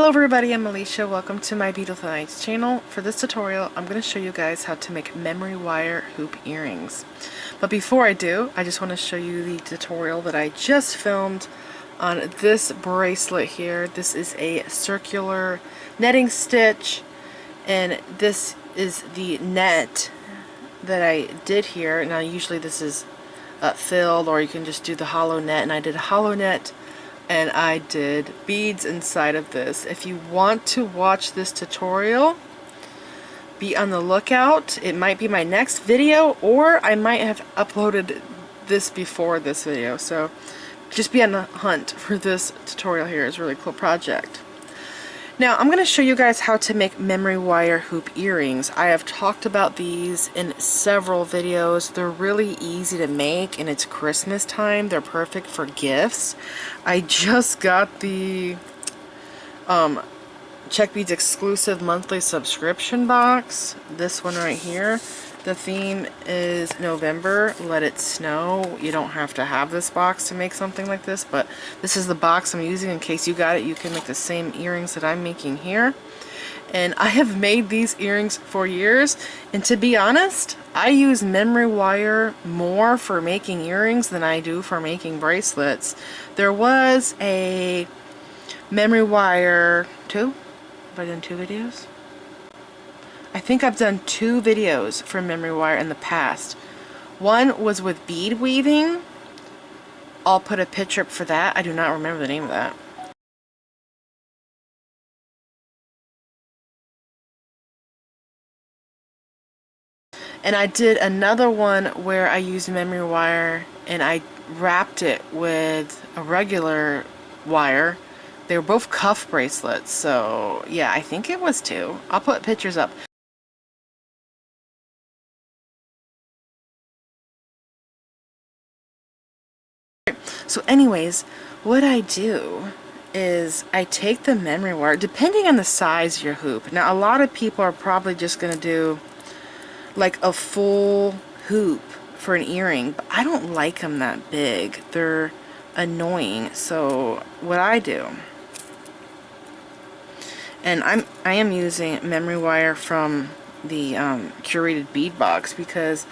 Hello everybody, I'm Alicia. Welcome to my Beautiful Nights channel. For this tutorial, I'm going to show you guys how to make memory wire hoop earrings. But before I do, I just want to show you the tutorial that I just filmed on this bracelet here. This is a circular netting stitch, and this is the net that I did here. Now usually this is filled, or you can just do the hollow net, and I did a hollow net and I did beads inside of this. If you want to watch this tutorial, be on the lookout. It might be my next video, or I might have uploaded this before this video, so just be on the hunt for this tutorial here. It's a really cool project. Now I'm going to show you guys how to make memory wire hoop earrings. I have talked about these in several videos. They're really easy to make, and it's Christmas time. They're perfect for gifts. I just got the Czech Beads exclusive monthly subscription box. This one right here. The theme is November, Let It Snow. You don't have to have this box to make something like this, but this is the box I'm using. In case you got it, you can make the same earrings that I'm making here. And I have made these earrings for years, and to be honest, I use memory wire more for making earrings than I do for making bracelets. There was a memory wire, have I done 2 videos? I think I've done 2 videos for memory wire in the past. One was with bead weaving. I'll put a picture up for that. I do not remember the name of that. And I did another one where I used memory wire and I wrapped it with a regular wire. They were both cuff bracelets, so yeah, I think it was 2. I'll put pictures up. So anyways, what I do is I take the memory wire, depending on the size of your hoop. Now a lot of people are probably just going to do like a full hoop for an earring, but I don't like them that big. They're annoying. So what I do, and I am using memory wire from the curated bead box, because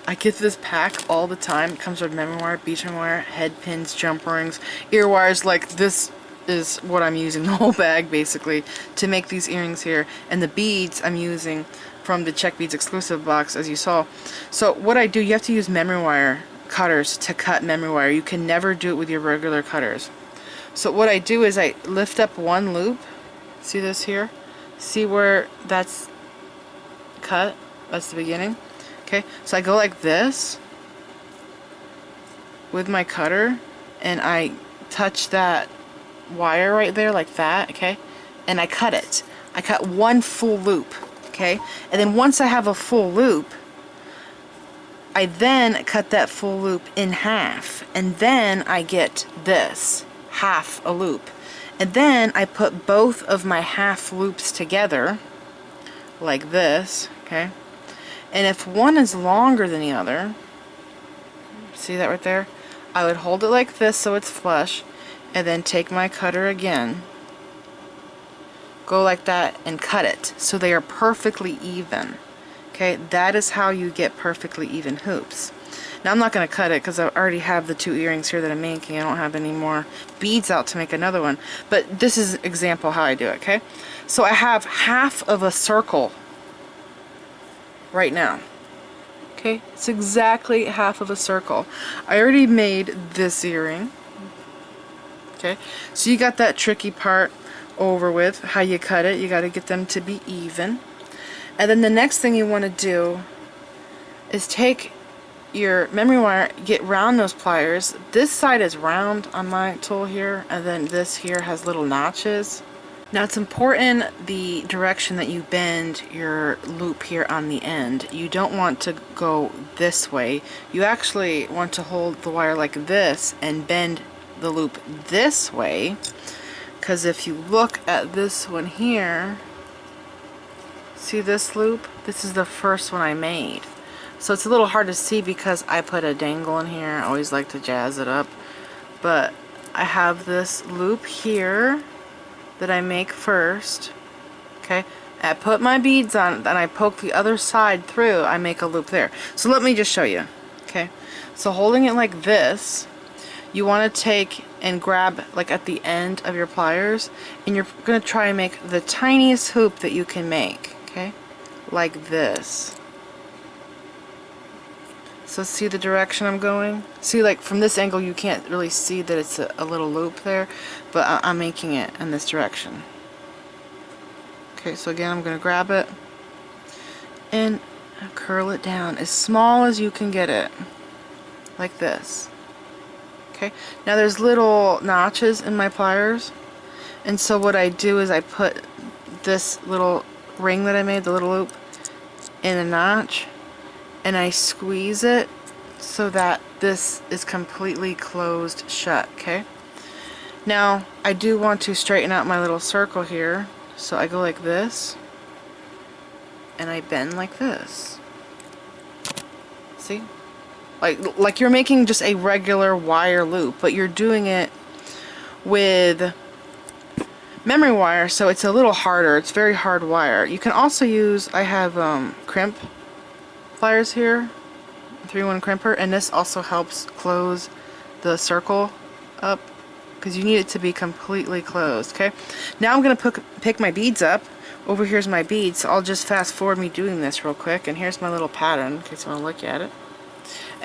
I get this pack all the time. It comes with memory wire, beach wire, head pins, jump rings, ear wires. Like, this is what I'm using, the whole bag basically, to make these earrings here. And the beads I'm using from the Czech Beads exclusive box, as you saw. So what I do, you have to use memory wire cutters to cut memory wire. You can never do it with your regular cutters. So what I do is I lift up one loop. See this here? See where that's cut? That's the beginning. Okay, so I go like this with my cutter, and I touch that wire right there like that, okay, and I cut it. I cut one full loop, okay, and then once I have a full loop, I then cut that full loop in half, and then I get this half a loop, and then I put both of my half loops together like this, okay. And if one is longer than the other, see that right there? I would hold it like this so it's flush, and then take my cutter again, go like that, and cut it so they are perfectly even. Okay, that is how you get perfectly even hoops. Now I'm not going to cut it because I already have the 2 earrings here that I'm making. I don't have any more beads out to make another one. But this is an example how I do it, okay? So I have half of a circle right now. Okay, it's exactly half of a circle. I already made this earring. Okay, so you got that tricky part over with, how you cut it. You got to get them to be even. And then the next thing you want to do is take your memory wire, get round those pliers. This side is round on my tool here, and then this here has little notches. Now it's important the direction that you bend your loop here on the end. You don't want to go this way. You actually want to hold the wire like this and bend the loop this way, because if you look at this one here, see this loop? This is the first one I made. So it's a little hard to see because I put a dangle in here. I always like to jazz it up. But I have this loop here that I make first, okay, I put my beads on, then I poke the other side through, I make a loop there. So let me just show you, okay. So holding it like this, you want to take and grab like at the end of your pliers, and you're going to try and make the tiniest hoop that you can make, okay, like this. So see the direction I'm going? See, like from this angle you can't really see that it's a little loop there, but I'm making it in this direction. Okay, so again I'm going to grab it and curl it down as small as you can get it, like this. Okay, now there's little notches in my pliers, and so what I do is I put this little ring that I made, the little loop, in a notch, and I squeeze it so that this is completely closed shut, okay? Now, I do want to straighten out my little circle here, so I go like this, and I bend like this. See? Like you're making just a regular wire loop, but you're doing it with memory wire, so it's a little harder. It's very hard wire. You can also use, I have crimp pliers here, 3-in-1 crimper, and this also helps close the circle up because you need it to be completely closed. Okay, now I'm going to pick my beads up. Over here's my beads, so I'll just fast forward me doing this real quick, and here's my little pattern in case you want to look at it.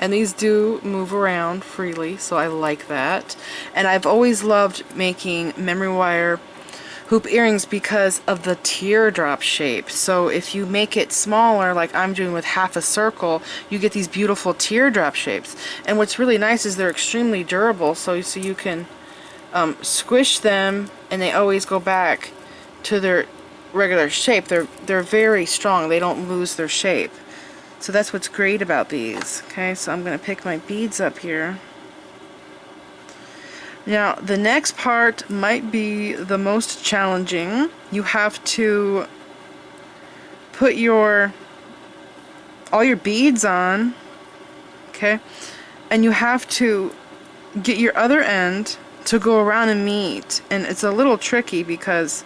And these do move around freely, so I like that. And I've always loved making memory wire hoop earrings because of the teardrop shape. So if you make it smaller, like I'm doing with half a circle, you get these beautiful teardrop shapes. And what's really nice is they're extremely durable, so you can squish them and they always go back to their regular shape. They're very strong. They don't lose their shape. So that's what's great about these. Okay, so I'm going to pick my beads up here. Now, the next part might be the most challenging. You have to put all your beads on, okay? And you have to get your other end to go around and meet. And it's a little tricky because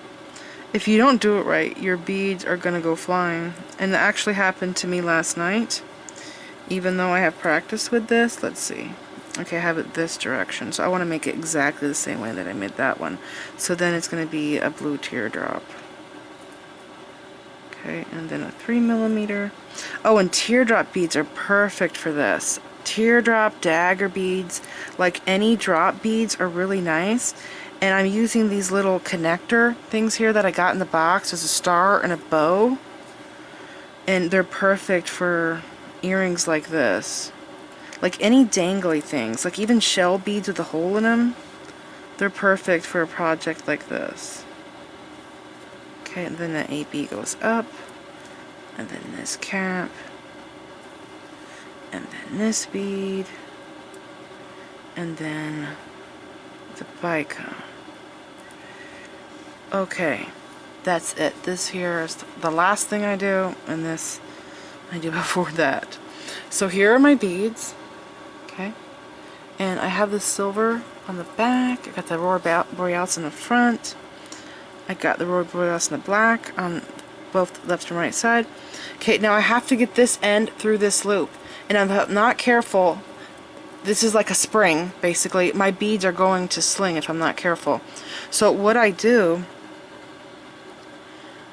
if you don't do it right, your beads are going to go flying. And that actually happened to me last night. Even though I have practice with this, let's see. Okay, I have it this direction, so I want to make it exactly the same way that I made that one. So then it's going to be a blue teardrop. Okay, and then a 3mm. Oh, and teardrop beads are perfect for this. Teardrop, dagger beads, like any drop beads are really nice. And I'm using these little connector things here that I got in the box. There's a star and a bow. And they're perfect for earrings like this. Like any dangly things, like even shell beads with a hole in them, they're perfect for a project like this. Okay, and then the AB goes up, and then this cap, and then this bead, and then the bica. Okay, that's it. This here is the last thing I do, and this I do before that. So here are my beads. Okay, and I have the silver on the back. I got the Aurora Borealis in the front. I got the Aurora Borealis in the black on both left and right side. Okay, now I have to get this end through this loop, and if I'm not careful, this is like a spring basically. My beads are going to sling if I'm not careful. So what I do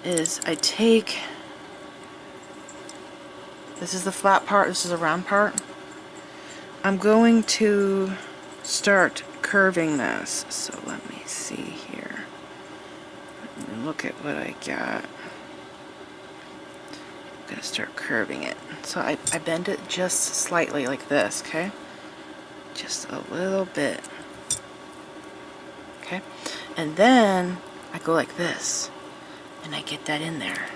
is I take, this is the flat part, this is a round part. I'm going to start curving this. So let me see here. Let me look at what I got. I'm going to start curving it. So I bend it just slightly like this, okay? Just a little bit. Okay? And then I go like this. And I get that in there.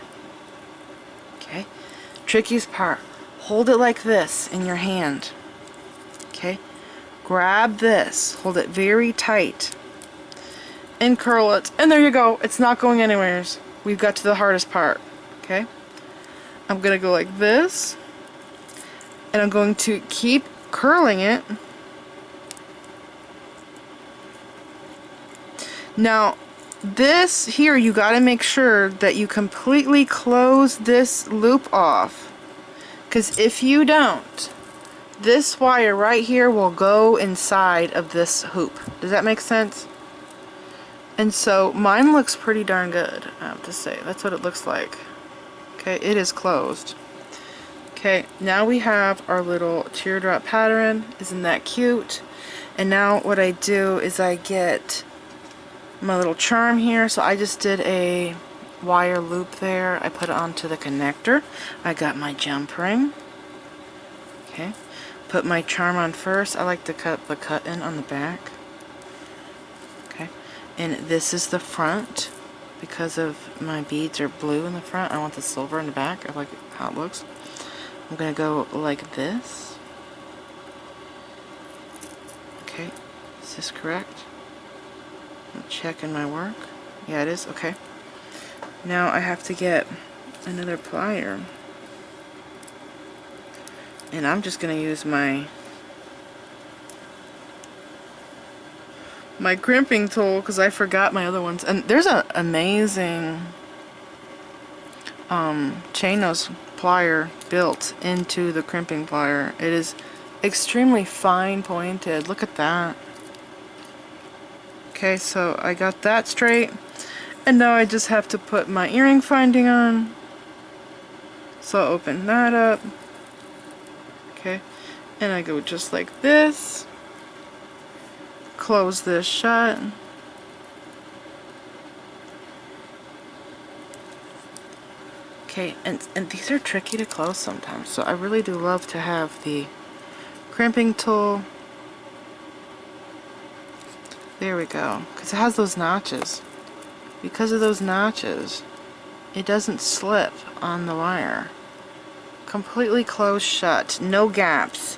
Okay? Trickiest part. Hold it like this in your hand. Okay, grab this, hold it very tight, and curl it, and there you go. It's not going anywhere. We've got to the hardest part. Okay, I'm gonna go like this, and I'm going to keep curling it. Now, this here, you got to make sure that you completely close this loop off, because if you don't, this wire right here will go inside of this hoop. Does that make sense? And so mine looks pretty darn good, I have to say. That's what it looks like. Okay, it is closed. Okay, now we have our little teardrop pattern. Isn't that cute? And now what I do is I get my little charm here. So I just did a wire loop there. I put it onto the connector. I got my jump ring. Okay, put my charm on first. I like to cut the cut in on the back. Okay, and this is the front. Because of my beads are blue in the front, I want the silver in the back. I like how it looks. I'm gonna go like this. Okay, is this correct? I'm checking my work. Yeah, it is. Okay. Now I have to get another plier, and I'm just gonna use my crimping tool because I forgot my other ones. And there's an amazing chain nose plier built into the crimping plier. It is extremely fine pointed. Look at that. Okay, so I got that straight, and now I just have to put my earring finding on. So I'll open that up. Okay, and I go just like this. Close this shut. Okay, and these are tricky to close sometimes, so I really do love to have the crimping tool. There we go, because it has those notches. Because of those notches, it doesn't slip on the wire. Completely closed shut, no gaps.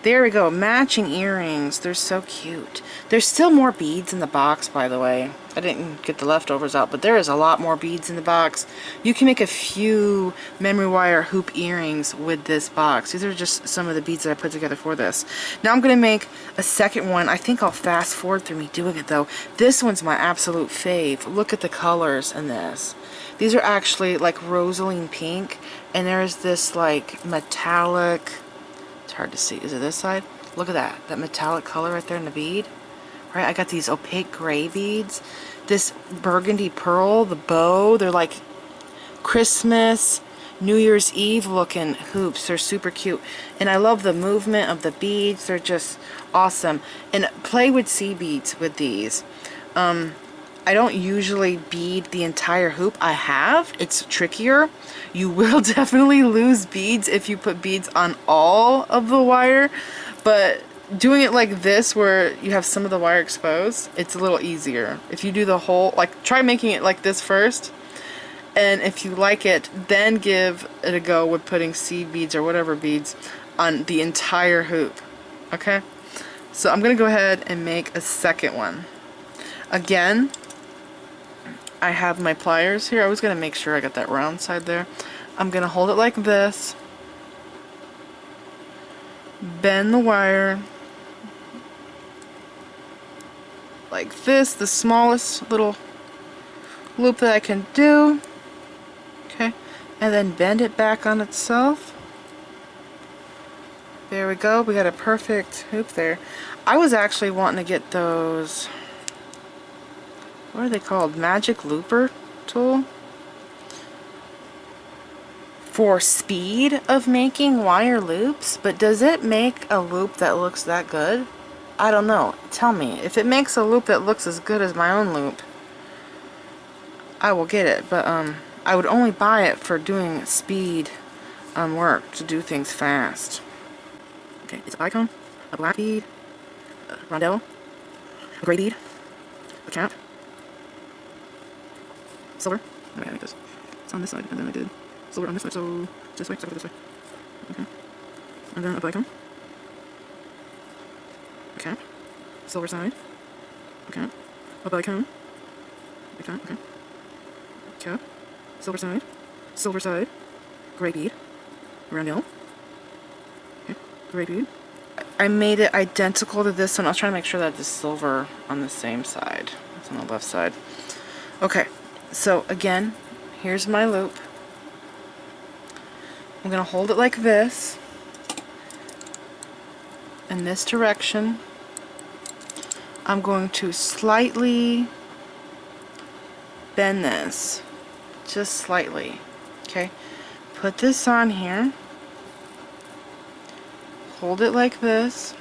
There we go, matching earrings. They're so cute. There's still more beads in the box, by the way. I didn't get the leftovers out, but there is a lot more beads in the box. You can make a few memory wire hoop earrings with this box. These are just some of the beads that I put together for this. Now I'm going to make a second one. I think I'll fast forward through me doing it though. This one's my absolute fave. Look at the colors in this. These are actually like rosaline pink, and there's this like metallic, it's hard to see, is it this side? Look at that metallic color right there in the bead. Right, I got these opaque gray beads. This burgundy pearl, the bow, they're like Christmas, New Year's Eve looking hoops. They're super cute. And I love the movement of the beads. They're just awesome. And play with seed beads with these. I don't usually bead the entire hoop. I have. It's trickier. You will definitely lose beads if you put beads on all of the wire. But doing it like this, where you have some of the wire exposed, it's a little easier. If you do the whole, like, try making it like this first, and if you like it, then give it a go with putting seed beads or whatever beads on the entire hoop. Okay, so I'm gonna go ahead and make a second one. Again, I have my pliers here. I was gonna make sure I got that round side there. I'm gonna hold it like this, bend the wire like this, the smallest little loop that I can do. Okay, and then bend it back on itself. There we go. We got a perfect hoop there. I was actually wanting to get those, what are they called? Magic looper tool for speed of making wire loops, but does it make a loop that looks that good? I don't know. Tell me. If it makes a loop that looks as good as my own loop, I will get it. But I would only buy it for doing speed work, to do things fast. Okay, it's a bicone, a black bead, a rondelle, a gray bead, a cap, silver. Okay, I make this. It's on this side, and then I did silver on this side, so this way, so I go this way. Okay. And then a bicone. Okay, silver side, okay, a bicone, okay, okay, cap, silver side, gray bead, roundel, okay, gray bead. I made it identical to this one. I was trying to make sure that the silver on the same side. It's on the left side. Okay, so again, here's my loop. I'm going to hold it like this, in this direction. I'm going to slightly bend this, just slightly, okay? Put this on here, hold it like this,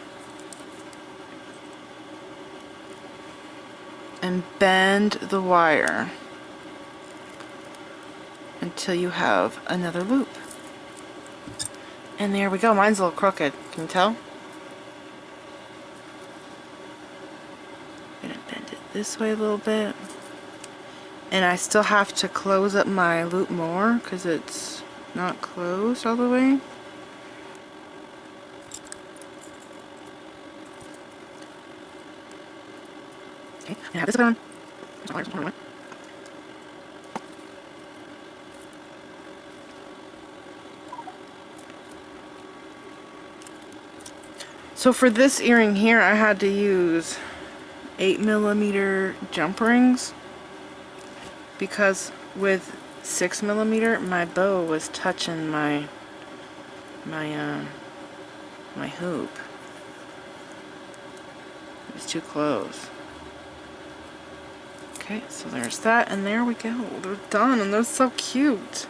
and bend the wire until you have another loop. And there we go. Mine's a little crooked. Can you tell? I'm gonna bend it this way a little bit. And I still have to close up my loop more because it's not closed all the way. Okay, and I have this on. So for this earring here, I had to use 8mm jump rings because with 6mm my bow was touching my hoop. It was too close. Okay, so there's that, and there we go. They're done, and they're so cute.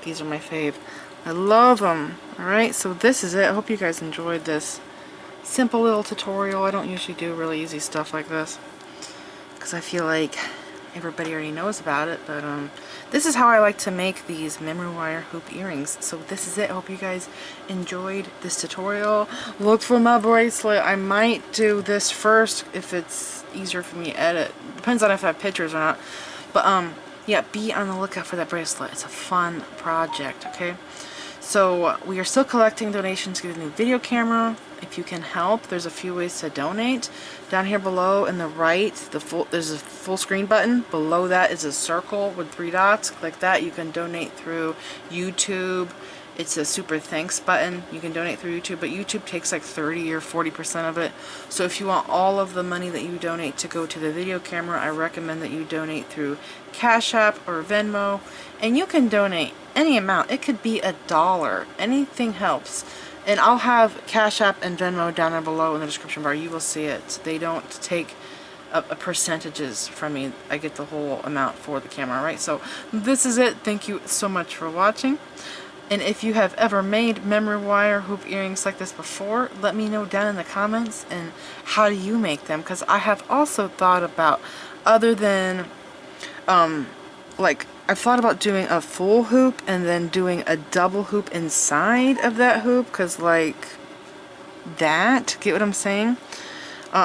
These are my fave. I love them. Alright, so this is it. I hope you guys enjoyed this simple little tutorial. I don't usually do really easy stuff like this because I feel like everybody already knows about it, but this is how I like to make these memory wire hoop earrings. So this is it. I hope you guys enjoyed this tutorial. Look for my bracelet. I might do this first if it's easier for me to edit. Depends on if I have pictures or not. But yeah, be on the lookout for that bracelet. It's a fun project, okay? So we are still collecting donations to get a new video camera. If you can help, there's a few ways to donate. Down here below in the right, there's a full screen button. Below that is a circle with 3 dots. Click that. You can donate through YouTube. It's a super thanks button. You can donate through YouTube, but YouTube takes like 30 or 40% of it. So if you want all of the money that you donate to go to the video camera, I recommend that you donate through Cash App or Venmo. And you can donate any amount. It could be $1. Anything helps. And I'll have Cash App and Venmo down there below in the description bar. You will see it. They don't take a percentages from me. I get the whole amount for the camera, right? So this is it. Thank you so much for watching. And if you have ever made memory wire hoop earrings like this before, let me know down in the comments, and how do you make them? Because I have also thought about, other than like, I've thought about doing a full hoop and then doing a double hoop inside of that hoop, because like that, get what I'm saying?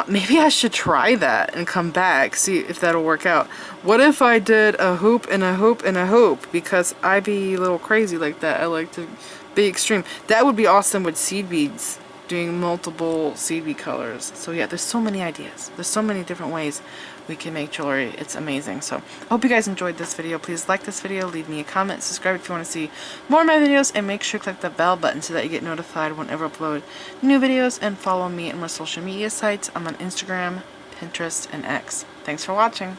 Maybe I should try that and come back, see if that'll work out. What if I did a hoop and a hoop and a hoop? Because I be a little crazy like that. I like to be extreme. That would be awesome with seed beads, doing multiple seed bead colors. So yeah, there's so many ideas. There's so many different ways we can make jewelry. It's amazing. So I hope you guys enjoyed this video. Please like this video, leave me a comment, subscribe if you want to see more of my videos, and make sure to click the bell button so that you get notified whenever I upload new videos, and follow me on my social media sites. I'm on Instagram, Pinterest, and X. Thanks for watching.